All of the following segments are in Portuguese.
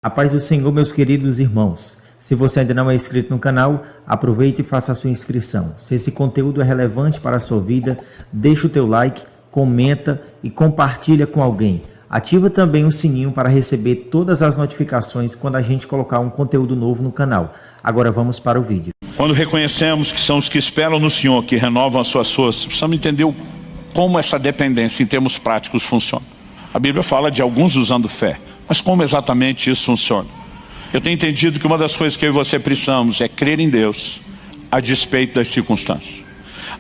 A paz do Senhor, meus queridos irmãos. Se você ainda não é inscrito no canal, aproveite e faça a sua inscrição. Se esse conteúdo é relevante para a sua vida, deixa o teu like, comenta e compartilha com alguém. Ativa também o sininho para receber todas as notificações quando a gente colocar um conteúdo novo no canal. Agora vamos para o vídeo. Quando reconhecemos que são os que esperam no Senhor, que renovam as suas forças, precisamos entender como essa dependência em termos práticos funciona. A Bíblia fala de alguns usando fé. Mas como exatamente isso funciona? Eu tenho entendido que uma das coisas que eu e você precisamos é crer em Deus, a despeito das circunstâncias.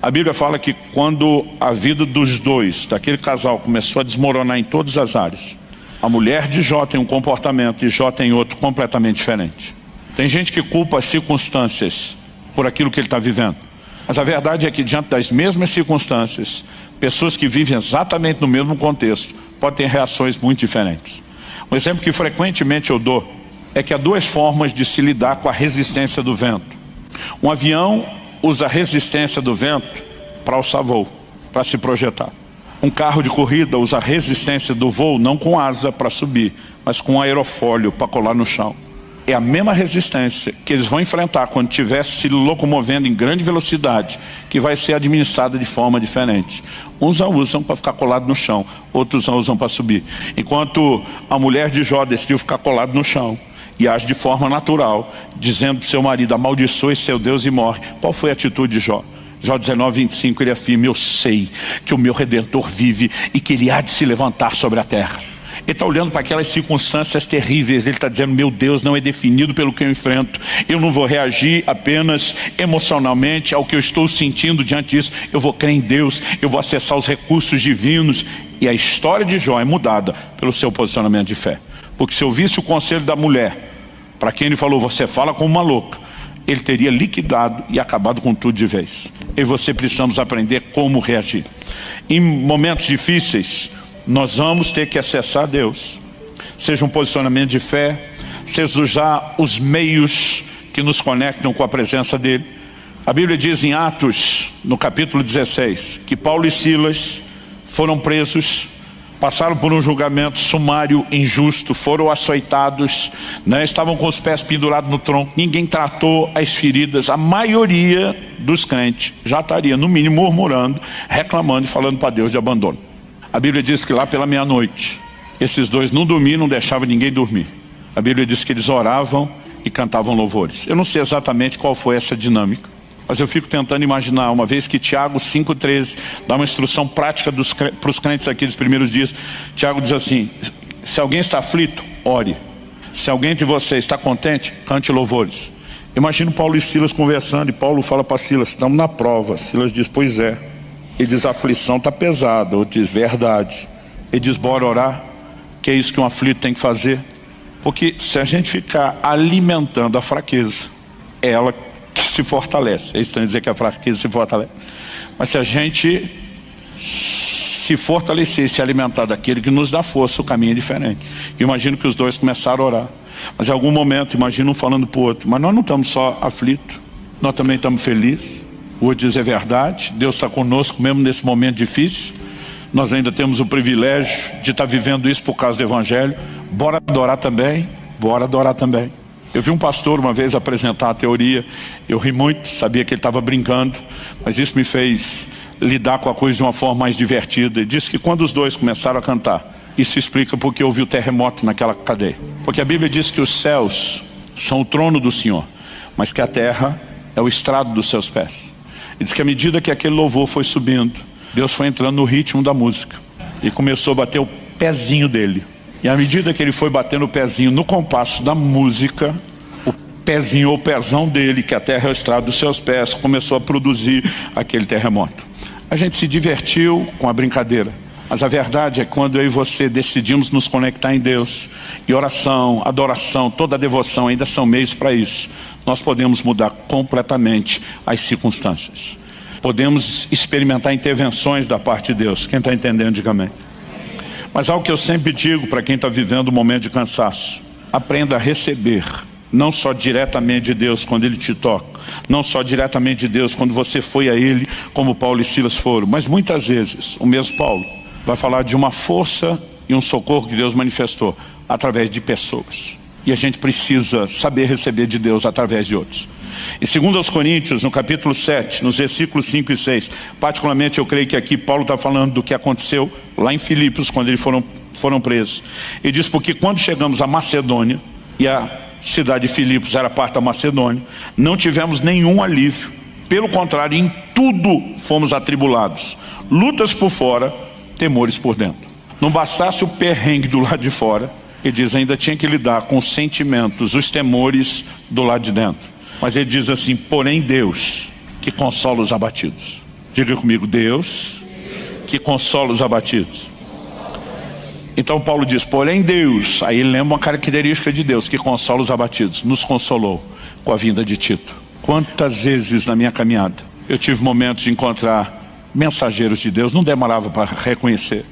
A Bíblia fala que quando a vida dos dois, daquele casal, começou a desmoronar em todas as áreas, a mulher de Jó tem um comportamento e Jó tem outro completamente diferente. Tem gente que culpa as circunstâncias por aquilo que ele está vivendo. Mas a verdade é que diante das mesmas circunstâncias, pessoas que vivem exatamente no mesmo contexto podem ter reações muito diferentes. Um exemplo que frequentemente eu dou é que há duas formas de se lidar com a resistência do vento. Um avião usa a resistência do vento para alçar voo, para se projetar. Um carro de corrida usa a resistência do voo não com asa para subir, mas com aerofólio para colar no chão. É a mesma resistência que eles vão enfrentar quando estiver se locomovendo em grande velocidade, que vai ser administrada de forma diferente. Uns a usam para ficar colado no chão, outros a usam para subir. Enquanto a mulher de Jó decidiu ficar colado no chão e age de forma natural, dizendo para o seu marido: amaldiçoe seu Deus e morre. Qual foi a atitude de Jó? Jó 19:25, ele afirma: eu sei que o meu Redentor vive e que ele há de se levantar sobre a terra. Ele está olhando para aquelas circunstâncias terríveis, ele está dizendo: meu Deus não é definido pelo que eu enfrento, eu não vou reagir apenas emocionalmente ao que eu estou sentindo diante disso, eu vou crer em Deus, eu vou acessar os recursos divinos. E a história de Jó é mudada pelo seu posicionamento de fé. Porque se eu visse o conselho da mulher, para quem ele falou: você fala como uma louca, ele teria liquidado e acabado com tudo de vez. Eu e você precisamos aprender como reagir. Em momentos difíceis, nós vamos ter que acessar Deus. Seja um posicionamento de fé, seja usar os meios que nos conectam com a presença dEle. A Bíblia diz em Atos, no capítulo 16, que Paulo e Silas foram presos, passaram por um julgamento sumário, injusto, foram açoitados, estavam com os pés pendurados no tronco, ninguém tratou as feridas. A maioria dos crentes já estaria, no mínimo, murmurando, reclamando e falando para Deus de abandono. A Bíblia diz que lá pela meia-noite, esses dois não dormiam, não deixavam ninguém dormir. A Bíblia diz que eles oravam e cantavam louvores. Eu não sei exatamente qual foi essa dinâmica, mas eu fico tentando imaginar, uma vez que Tiago 5,13 dá uma instrução prática para os crentes aqui dos primeiros dias. Tiago diz assim: se alguém está aflito, ore. Se alguém de vocês está contente, cante louvores. Imagino Paulo e Silas conversando, e Paulo fala para Silas: estamos na prova. Silas diz: pois é. Ele diz: a aflição está pesada. Outro diz: verdade. Ele diz: bora orar. Que é isso que um aflito tem que fazer. Porque se a gente ficar alimentando a fraqueza, é ela que se fortalece. É estranho dizer que a fraqueza se fortalece. Mas se a gente se fortalecer, se alimentar daquele que nos dá força, o caminho é diferente. Eu imagino que os dois começaram a orar. Mas em algum momento, imagino um falando para o outro: mas nós não estamos só aflitos, nós também estamos felizes. O outro diz: é verdade, Deus está conosco mesmo nesse momento difícil. Nós ainda temos o privilégio de estar vivendo isso por causa do Evangelho. Bora adorar também, bora adorar também. Eu vi um pastor uma vez apresentar a teoria, eu ri muito, sabia que ele estava brincando, mas isso me fez lidar com a coisa de uma forma mais divertida. Ele disse que quando os dois começaram a cantar, isso explica porque houve o terremoto naquela cadeia. Porque a Bíblia diz que os céus são o trono do Senhor, mas que a terra é o estrado dos seus pés. Ele diz que à medida que aquele louvor foi subindo, Deus foi entrando no ritmo da música e começou a bater o pezinho dele. E à medida que ele foi batendo o pezinho no compasso da música, o pezinho ou pezão dele, que a terra é o estrado dos seus pés, começou a produzir aquele terremoto. A gente se divertiu com a brincadeira, mas a verdade é que quando eu e você decidimos nos conectar em Deus, e oração, adoração, toda a devoção ainda são meios para isso, nós podemos mudar completamente as circunstâncias. Podemos experimentar intervenções da parte de Deus. Quem está entendendo, diga amém. Mas algo que eu sempre digo para quem está vivendo um momento de cansaço: aprenda a receber, não só diretamente de Deus quando Ele te toca, não só diretamente de Deus quando você foi a Ele, como Paulo e Silas foram, mas muitas vezes o mesmo Paulo vai falar de uma força e um socorro que Deus manifestou através de pessoas. E a gente precisa saber receber de Deus através de outros. E segundo aos Coríntios, no capítulo 7, nos versículos 5 e 6, particularmente eu creio que aqui Paulo está falando do que aconteceu lá em Filipos, quando eles foram presos. Ele diz, porque quando chegamos à Macedônia, e a cidade de Filipos era parte da Macedônia, não tivemos nenhum alívio. Pelo contrário, em tudo fomos atribulados. Lutas por fora, temores por dentro. Não bastasse o perrengue do lado de fora, ele diz, ainda tinha que lidar com os sentimentos, os temores do lado de dentro. Mas ele diz assim, porém Deus, que consola os abatidos. Diga comigo, Deus, que consola os abatidos. Então Paulo diz, porém Deus, aí ele lembra uma característica de Deus, que consola os abatidos, nos consolou com a vinda de Tito. Quantas vezes na minha caminhada eu tive momentos de encontrar mensageiros de Deus, não demorava para reconhecer.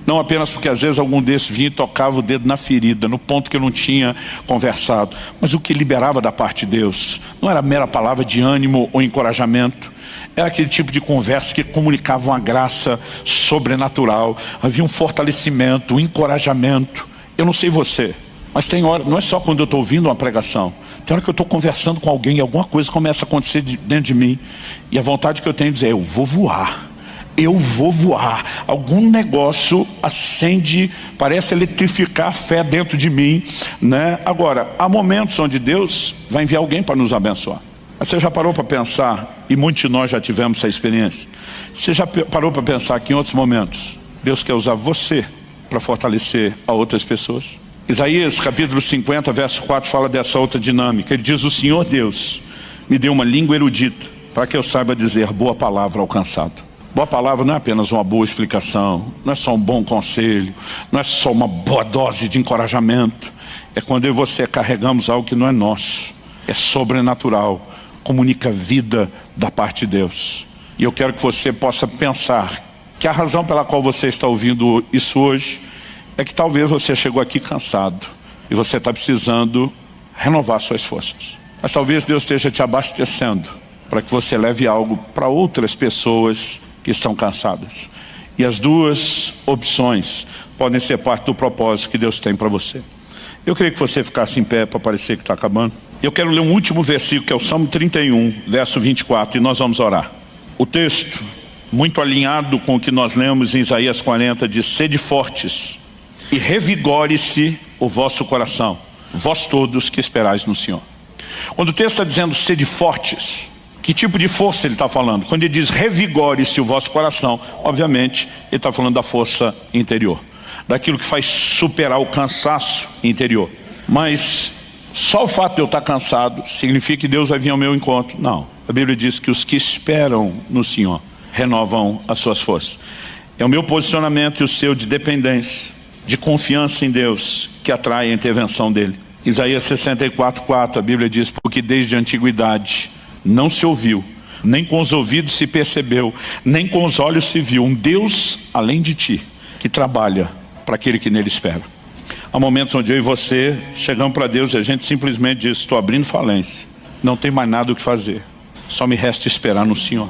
Não apenas porque às vezes algum desses vinha e tocava o dedo na ferida, no ponto que eu não tinha conversado, mas o que liberava da parte de Deus não era mera palavra de ânimo ou encorajamento, era aquele tipo de conversa que comunicava uma graça sobrenatural, havia um fortalecimento, um encorajamento. Eu não sei você, mas tem hora, não é só quando eu estou ouvindo uma pregação, tem hora que eu estou conversando com alguém, alguma coisa começa a acontecer dentro de mim, e a vontade que eu tenho de dizer, eu vou voar. Eu vou voar. Algum negócio acende, parece eletrificar a fé dentro de mim, né? Agora, há momentos onde Deus vai enviar alguém para nos abençoar. Você já parou para pensar, e muitos de nós já tivemos essa experiência, você já parou para pensar que em outros momentos Deus quer usar você para fortalecer a outras pessoas? Isaías capítulo 50, verso 4 fala dessa outra dinâmica. Ele diz, o Senhor Deus me deu uma língua erudita para que eu saiba dizer boa palavra ao cansado. Boa palavra não é apenas uma boa explicação, não é só um bom conselho, não é só uma boa dose de encorajamento. É quando eu e você carregamos algo que não é nosso, é sobrenatural, comunica vida da parte de Deus. E eu quero que você possa pensar que a razão pela qual você está ouvindo isso hoje é que talvez você chegou aqui cansado e você está precisando renovar suas forças. Mas talvez Deus esteja te abastecendo para que você leve algo para outras pessoas que estão cansadas. E as duas opções podem ser parte do propósito que Deus tem para você. Eu queria que você ficasse em pé para parecer que está acabando. Eu quero ler um último versículo, que é o Salmo 31, verso 24, e nós vamos orar. O texto, muito alinhado com o que nós lemos em Isaías 40, diz, sede fortes e revigore-se o vosso coração, vós todos que esperais no Senhor. Quando o texto está dizendo sede fortes, que tipo de força ele está falando? Quando ele diz revigore-se o vosso coração, obviamente ele está falando da força interior, daquilo que faz superar o cansaço interior. Mas só o fato de eu estar cansado significa que Deus vai vir ao meu encontro? Não. A Bíblia diz que os que esperam no Senhor renovam as suas forças. É o meu posicionamento e o seu de dependência, de confiança em Deus, que atrai a intervenção dele. Isaías 64:4, a Bíblia diz, porque desde a antiguidade não se ouviu, nem com os ouvidos se percebeu, nem com os olhos se viu um Deus além de ti, que trabalha para aquele que nele espera. Há momentos onde eu e você chegamos para Deus e a gente simplesmente diz, estou abrindo falência, não tem mais nada o que fazer, só me resta esperar no Senhor,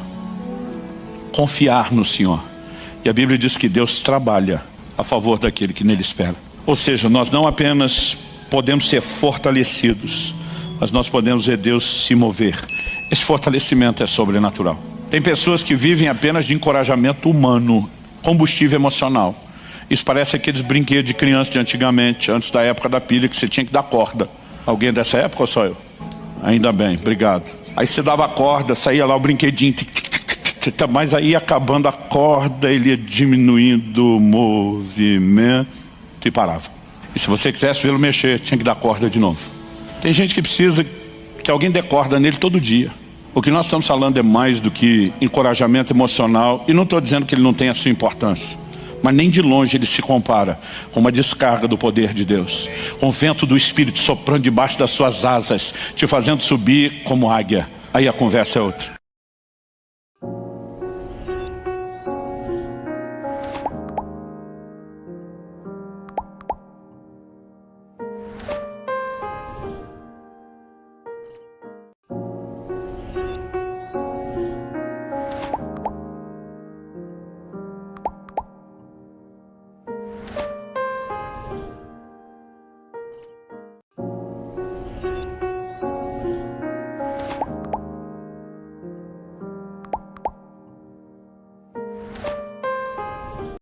confiar no Senhor. E a Bíblia diz que Deus trabalha a favor daquele que nele espera. Ou seja, nós não apenas podemos ser fortalecidos, mas nós podemos ver Deus se mover. Esse fortalecimento é sobrenatural. Tem pessoas que vivem apenas de encorajamento humano, combustível emocional. Isso parece aqueles brinquedos de criança de antigamente, antes da época da pilha, que você tinha que dar corda. Alguém dessa época ou só eu? Ainda bem, obrigado. Aí você dava a corda, saía lá o brinquedinho, mas aí acabando a corda, ele ia diminuindo o movimento e parava. E se você quisesse vê-lo mexer, tinha que dar corda de novo. Tem gente que precisa que alguém dê corda nele todo dia. O que nós estamos falando é mais do que encorajamento emocional, e não estou dizendo que ele não tem a sua importância, mas nem de longe ele se compara com uma descarga do poder de Deus, com o vento do Espírito soprando debaixo das suas asas, te fazendo subir como águia. Aí a conversa é outra.